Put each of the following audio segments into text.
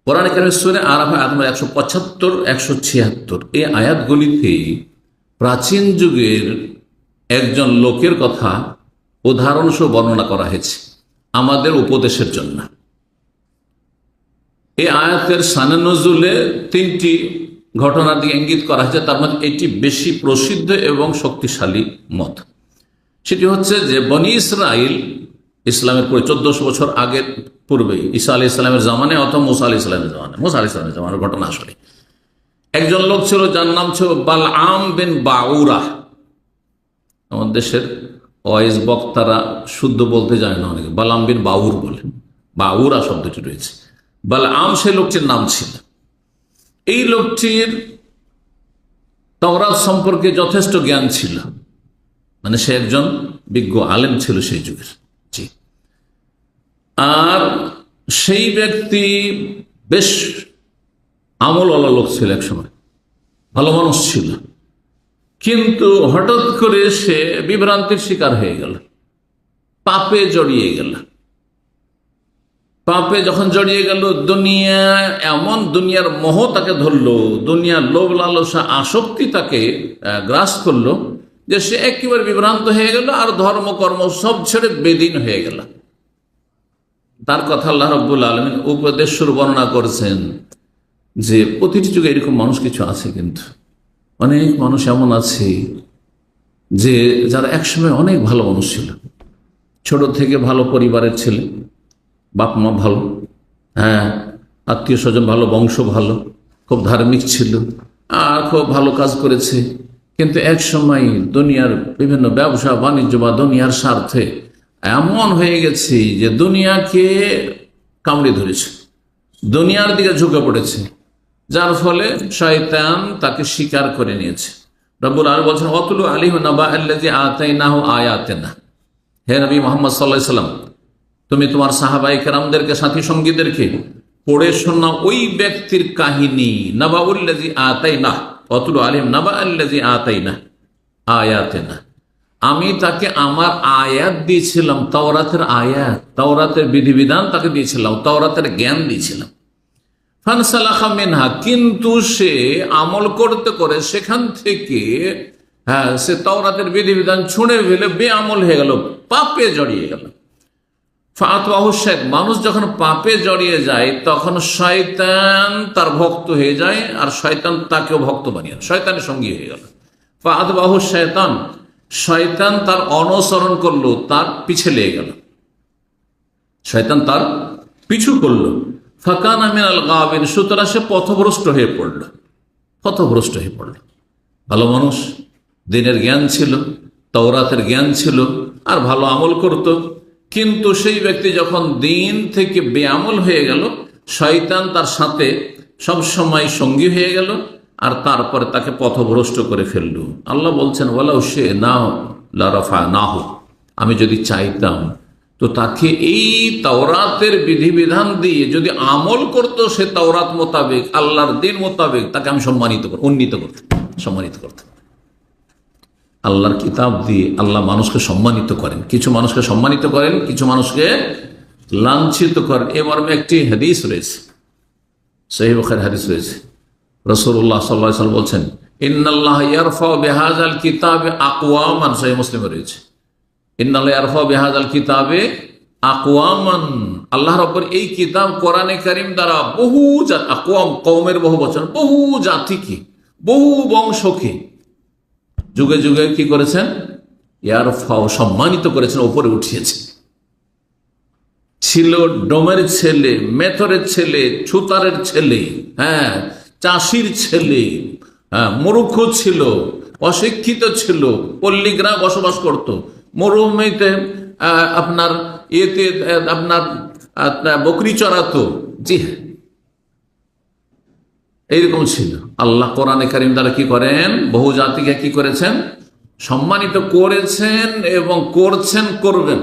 কোরআন কারীমের সূরা আরাফ আয়াত 175, 176 এই আয়াতগুলিতে প্রাচীন যুগের একজন লোকের কথা উদাহরণসহ বর্ণনা করা হয়েছে আমাদের উপদেশের জন্য। এই আয়াতের শানে নজুলে 3টি ঘটনার দিকে ইঙ্গিত করা হয়েছে, তার মধ্যে এটি বেশি প্রসিদ্ধ এবং শক্তিশালী মত। সেটি হচ্ছে যে বনি ইসরাইল ইসলামের পরে 1400 বছর আগের পূর্বে ঈসা আলাইহিস সালামের জামানে অথবা মুসা আলাইহিস সালামের জামানে, মুসা আলাইহিস সালামের জামানের ঘটনা আসলে। একজন লোক ছিল যার নাম ছিল বালআম বিন বাউরা। আমাদের দেশের ওয়াইজ বক্তারা শুদ্ধ বলতে যায় না, অনেকে বালাম বিন বাউর বলে, বাউরা শব্দটি রয়েছে। বালআম সেই লোকটির নাম ছিল। এই লোকটির তাওরাত সম্পর্কে যথেষ্ট জ্ঞান ছিল, মানে সে একজন বিজ্ঞ আলেম ছিল সেই যুগের। জি, আর সেই ব্যক্তি বেশ আমলওয়ালা লোক ছিল, এক সময় ভালো মানুষ ছিল, কিন্তু হঠাৎ করে সে বিভ্রান্তির শিকার হয়ে গেল, পাপে জড়িয়ে গেল। পাপে যখন জড়িয়ে গেল, দুনিয়া এমন দুনিয়ার মোহ তাকে ধরলো, দুনিয়ার লোভ লালসা আসক্তি তাকে গ্রাস করলো যে সে একেবারে বিভ্রান্ত হয়ে গেল আর ধর্মকর্ম সব ছেড়ে বেদিন হয়ে গেল। তার কথা আল্লাহ রাব্বুল আলামিন উপদেশ বর্ণনা করেছেন যে প্রতিটি যুগে এরকম মানুষ কিছু আছে, কিন্তু অনেক মানুষ এমন আছে যে যারা একসময় অনেক ভালো মানুষ ছিল, ছোট থেকে ভালো পরিবারের ছেলে, বাপ মা ভালো, হ্যাঁ, আত্মীয় স্বজন ভালো, বংশ ভালো, খুব ধার্মিক ছিল আর খুব ভালো কাজ করেছে, কিন্তু এক সময় দুনিয়ার বিভিন্ন ব্যবসা বাণিজ্য বা দুনিয়ার স্বার্থে এমন হয়ে গেছে যে দুনিয়াকে কামড়ে ধরেছে, দুনিয়ার দিকে ঝুঁকে পড়েছে, যার ফলে শয়তান তাকে স্বীকার করে নিয়েছে। রব্বুল আলামিন বলছেন ওয়াতলু আলাইহিম নাবা আল্লাযী আতাইনাহু আয়াতিনা। হে নবী মুহাম্মদ সাল্লাল্লাহু আলাইহি ওয়াসাল্লাম, তুমি তোমার সাহাবায়ে কেরামদেরকে, সাথী সঙ্গীদেরকে পড়ে শোনাও ওই ব্যক্তির কাহিনী, নাবাউল্লাযী আতাইনা, ওয়াতলু আলাইহিম নাবা আল্লাযী আতাইনা আয়াতিনা। আমি তাকে আমার আয়াত দিয়েছিলাম, তাওরাতের আয়াত, তাওরাতের বিধিবিধান তাকে দিয়েছিলাম, তাওরাতের জ্ঞান দিয়েছিলাম। ফানসালাখা মিনহা, কিন্তু সে আমল করতে করে সেখান থেকে সে তাওরাতের বিধিবিধান ছুঁড়ে ফেলে বেআমল হয়ে গেল, পাপে জড়িয়ে গেল। ফাতওয়াহু শাইতান, মানুষ যখন পাপে জড়িয়ে যায় তখন শয়তান তার ভক্ত হয়ে যায় আর শয়তান তাকেও ভক্ত বানিয়ে, শয়তানের সঙ্গী হয়ে গেল। ফাতওয়াহু শাইতান, শয়তান তার অনুসরণ করলো, তার পিছে লেগে গেল, শয়তান তার পিছু করলো। ফাকানা মিনাল গাবিন, সুতরাং সে পথভ্রষ্ট হয়ে পড়ল, পথভ্রষ্ট হয়ে পড়ল। ভালো মানুষ, দিনের জ্ঞান ছিল, তাওরাতের জ্ঞান ছিল আর ভালো আমল করত, কিন্তু সেই ব্যক্তি যখন দিন থেকে বেআমল হয়ে গেল, শয়তান তার সাথে সব সময় সঙ্গী হয়ে গেল আর তারপরে তাকে পথভ্রষ্ট করে ফেলল। আল্লাহ বলছেন ওয়ালাউ শি'না লারাফা'নাহু, আমি যদি চাইতাম তো তাকে এই তাওরাতের বিধিবিধান দিয়ে যদি আমল করত, সে তাওরাত মোতাবেক, আল্লাহর দিন মোতাবেক, তাকে আমি সম্মানিত করতাম, উন্নীত করতাম, সম্মানিত করতাম। আল্লাহর কিতাব দিয়ে আল্লাহ মানুষকে সম্মানিত করেন, কিছু মানুষকে সম্মানিত করেন, কিছু মানুষকে লাঞ্ছিত করেন। এ মর্মে একটি হাদিস রয়েছে, সহিহ বুখারী হাদিস রয়েছে, রাসূলুল্লাহ সাল্লাল্লাহু আলাইহি ওয়াসাল্লাম বলছেন ইন্নাল্লাহা ইয়ারফাউ বিহাযাল কিতাবে আকওয়ামান, সহিহ মুসলিমে রয়েছে, ইন্নাল্লাহা ইয়ারফাউ বিহাযাল কিতাবে আকওয়ামান, আল্লাহ রাব্বুল এই কিতাব কোরআনে কারীম দ্বারা বহু জাত, আকওয়াম কওমের বহু বচন, বহু জাতিকে, বহু বংশকে যুগে যুগে কি করেছেন, ইয়ারফাউ সম্মানিত করেছেন, উপরে উঠিয়েছেন। ছিল ডোমের ছেলে, মেথরের ছেলে, ছুতারের ছেলে, হ্যাঁ, চাষির ছেলে, মূর্খ ছিল, অশিক্ষিত ছিল, পল্লীগ্রামে বসবাস করত, মরুভূমিতে আপনার ইয়েতে আপনার বকরি চড়াতো, জি হ্যাঁ, এইরকম ছিল। আল্লাহ কোরআনে কারীম দ্বারা কি করেন, বহু জাতিকে কি করেছেন, সম্মানিত করেছেন এবং করছেন, করবেন।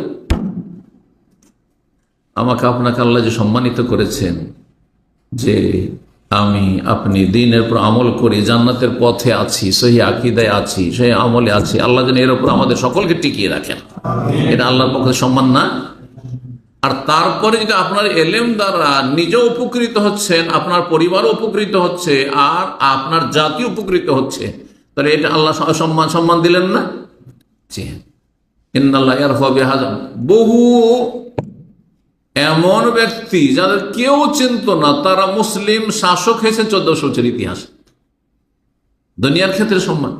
আমাকে আপনাকে আল্লাহ যে সম্মানিত করেছেন যে আমি আপনি দিনের উপর আমল করি, জান্নাতের পথে আছি, সহি আকীদায় আছি, সেই আমলে আছি, আল্লাহ যেন এর উপর আমাদের সকলকে টিকিয়ে রাখেন, এটা আল্লাহর পক্ষে সম্মান না? আর তারপরে যদি আপনার এলেম দ্বারা নিজে উপকৃত হচ্ছেন, আপনার পরিবারও উপকৃত হচ্ছে, আর আপনার জাতি উপকৃত হচ্ছে, তাহলে এটা আল্লাহ সম্মান দিলেন না? জি, ইন্নাল্লাহ ইয়ারফা বিহাযা। বহু এমন ব্যক্তি যাদের কেউ চিনত না, তারা মুসলিম শাসক হয়েছে 1400 বছর ইতিহাস। দুনিয়ার ক্ষেত্রে সম্মান,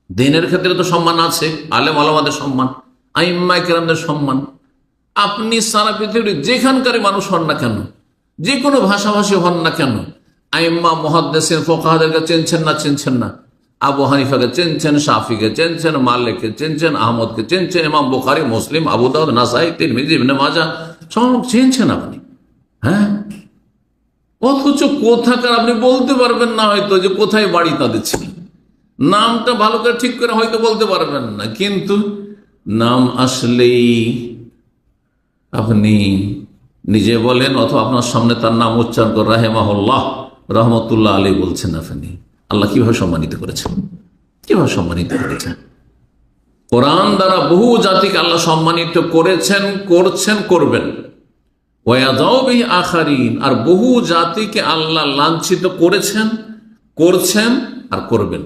দিনের ক্ষেত্রে তো সম্মান আছে, আলেম ওলামাদের সম্মান, আইম্মায়ে কেরামদের সম্মান। আপনি সারা পৃথিবীর যেখানকারই মানুষ হন না কেন, যে কোনো ভাষাভাষী হন না কেন, আইম্মা মুহাদ্দিসিন ফুকাহাদেরকে চিনছেন না? আবু হানিফাকে চিনছেন, শাফিকে চিনছেন, মালিককে চিনছেন, আহমদকে চিনছেন, ইমাম বুখারী, মুসলিম, আবু দাউদ, নাসাই, তিরমিজি, ইবনে মাজাহ সব চিনছেন আপনি। হ্যাঁ, অথচ কোথাকার আপনি বলতে পারবেন না হয়তো যে কোথায় বাড়ি তাদের ছিল, নামটা ভালো করে ঠিক করে হয়তো বলতে পারবেন না, কিন্তু নাম আসলেই আপনি নিজে বলেন অথবা আপনার সামনে তার নাম উচ্চারণ করে রাহেমাহুল্লাহ, রহমতুল্লাহ আলাইহি বলছেন, আপনি আল্লাহ কিভাবে সম্মানিত করেছেন, কিভাবে সম্মানিত করেছেন। কোরআন দ্বারা বহু জাতিকে আল্লাহ সম্মানিত করেছেন, করছেন, করবেন। ওয়াযাউ বিহি আখারিন, আর বহু জাতিকে আল্লাহ লাঞ্ছিত করেছেন, করছেন আর করবেন।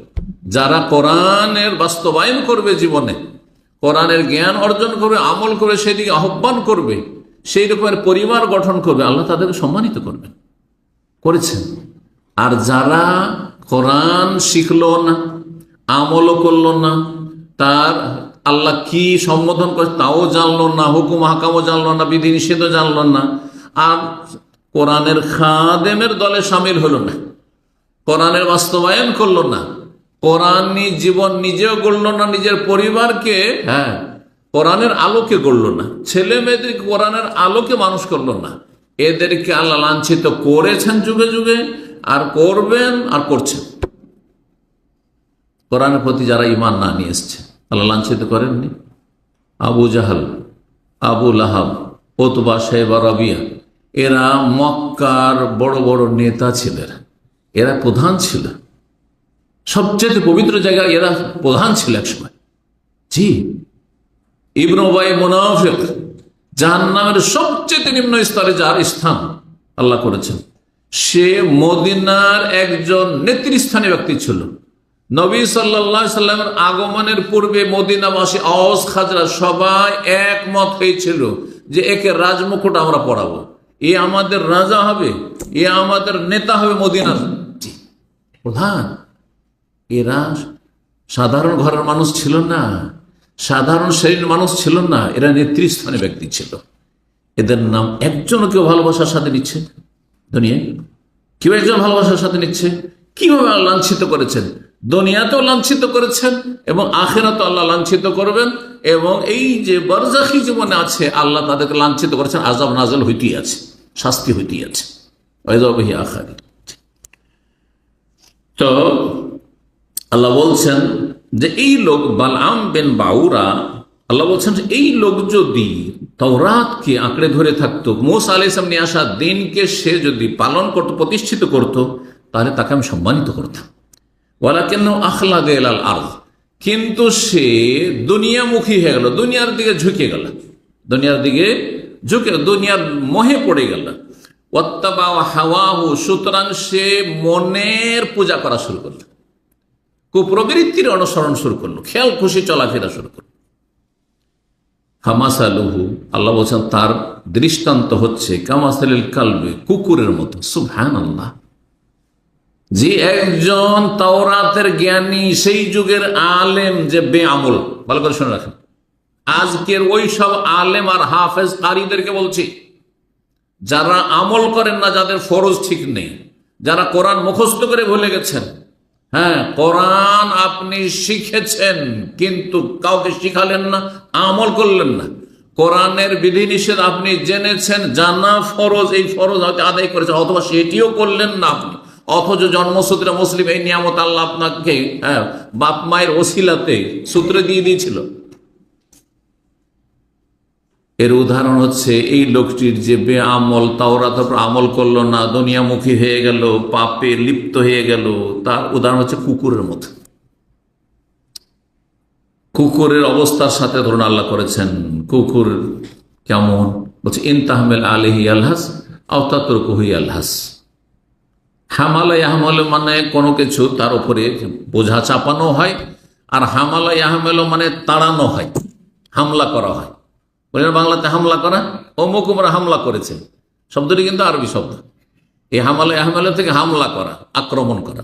যারা কোরআনের বাস্তবায়ন করবে, জীবনে কোরআনের জ্ঞান অর্জন করবে, আমল করবে, সেদিকে আহ্বান করবে, সেই রকমের পরিবার গঠন করবে, আল্লাহ তাদেরকে সম্মানিত করবেন, করেছেন। আর যারা কোরআন শিখলো না, আমলও করলো না, তার আল্লাহ কি সম্বোধন করে তাও জানলো না, হুকুম হাকামও জানলো না, বিধি নিষেধও জানলো না, আর কোরআনের খাদেমের দলে সামিল হলো না, কোরআনের বাস্তবায়ন করলো না, কোরআনী জীবন নিজেও গড়লো না, নিজের পরিবারকে কোরআনের আলোকে গড়লো না, ছেলে মেয়েদেরকে কোরআনের আলোকে মানুষ করলো না, এদেরকে আল্লাহ লাঞ্ছিত করেছেন যুগে যুগে, আর করবেন আর করছেন। কোরআনের প্রতি যারা ঈমান না নিয়ে এসছে আল্লাহ লাঞ্ছিত করেননি? আবু জাহাল, আবু লাহাব, উতবা, শাইবা, রাবিয়া, এরা মক্কার বড় বড় নেতা ছিলেন, এরা প্রধান ছিল, সবচেয়ে পবিত্র জায়গায় এরা প্রধান ছিল এক সময়। জি, ইবনে উবাই মুনাফিক, জাহান্নামের সবচেয়ে নিম্ন স্তরে যার স্থান আল্লাহ করেছেন, সে মদিনার একজন নেতৃস্থানীয় ব্যক্তি ছিল। নবী সাল্লাল্লাহু আলাইহি সাল্লামের আগমনের পূর্বে মদিনাবাসী আওস খাজরাজ সবাই একমত হয়েছিল যে একে রাজমুকুট আমরা পরাবো, এ আমাদের রাজা হবে, এ আমাদের নেতা হবে মদিনার প্রধান। এরা সাধারণ ঘরের মানুষ ছিল না, সাধারণ শ্রেণীর মানুষ ছিল না, এরা নেতৃস্থানীয় ব্যক্তি ছিল। এদের নাম একজনও কেউ ভালোবাসার সাথে নিচ্ছে দুনিয়ায়? কেউ একজন ভালোবাসার সাথে নিচ্ছে? কিভাবে লাঞ্ছিত করেছেন, দুনিয়াতেও লাঞ্ছিত করেছেন এবং আখিরাতেও আল্লাহ লাঞ্ছিত করবেন, এবং এই যে বারজাখী জীবনে আছে আল্লাহ তাদেরকে লাঞ্ছিত করেছেন, আযাব নাযিল হইতেই আছে, শাস্তি হইতেই আছে। ওয়াযাউ বিহি আখারিন। তো আল্লাহ বলছেন যে এই লোক বালআম বিন বাউরা, আল্লাহ বলছেন যে এই লোক যদি তাওরাতকে আঁকড়ে ধরে থাকতো, মূসা আলাইহিস সালাম নিয়ে আসা দিনকে সে যদি পালন করত, প্রতিষ্ঠিত করত, তাহলে তাকে আমি সম্মানিত করতাম। ওয়ালাকিন্নাহু আখলাদা ইলাল আরদ, কিন্তু সে দুনিয়ামুখী হয়ে গেল, দুনিয়ার দিকে ঝুঁকে গেল, দুনিয়ার দিকে ঝুঁকে দুনিয়ার মোহে পড়ে গেল। ওয়াত্তাবা হাওয়াহু, সুতরাং সে মনের পূজা করা শুরু করল, কুপ্রবৃত্তির অনুসরণ শুরু করলো, খেয়াল খুশি চলাফেরা শুরু করলো। ফামাসালুহু, আল্লাহ বলছেন তার দৃষ্টান্ত হচ্ছে কামাসালিল কালবি, কুকুরের মতো। সুবহানাল্লাহ। যে একজন তাওরাতের জ্ঞানী, সেই যুগের আলেম যে বেআমল, ভালো করে শুনে রাখেন, আজকের ওই সব আলেম আর হাফেজ কারীদেরকে বলছি, যারা আমল করেন না, যাদের ফরজ ঠিক নেই, যারা কোরআন মুখস্থ করে ভুলে গেছেন। হ্যাঁ, কোরআন আপনি শিখেছেন কিন্তু কাউকে শিখালেন না, আমল করলেন না। কোরআনের বিধিনিষেধ আপনি জেনেছেন, জানা ফরজ, এই ফরজ হয়তো আদায় করেছেন, অথবা সেটিও করলেন না আপনি, অথচ জন্মসূত্রে মুসলিম এই নিয়ামত আল্লাহ আপনাকে বাপ মায়ের ওসিলাতে সূত্রে দিয়ে দিয়েছিল। এর উদাহরণ হচ্ছে এই লোকটির যে বেআমল, তাওরাত আমল করলো না, দুনিয়ামুখী হয়ে গেল, পাপে লিপ্ত হয়ে গেল, তার উদাহরণ হচ্ছে কুকুরের মতো। কুকুরের অবস্থার সাথে ধরুন আল্লাহ করেছেন, কুকুর কেমন বলছে ইন তাহমেল আলিহি আলহাস আওতাতরকুহি আলহাস। হামালা ইয়াহমেল মানে কোনো কিছু তার উপরে বোঝা চাপানো হয়, আর হামালা ইয়াহমেল মানে তাড়ানো হয়, হামলা করা হয়। বলেন বাংলাতে হামলা করা, অমুক উমরা হামলা করেছে, শব্দটি কিন্তু আরবি শব্দ। এই হামালা ইয়াহমেল থেকে হামলা করা, আক্রমণ করা।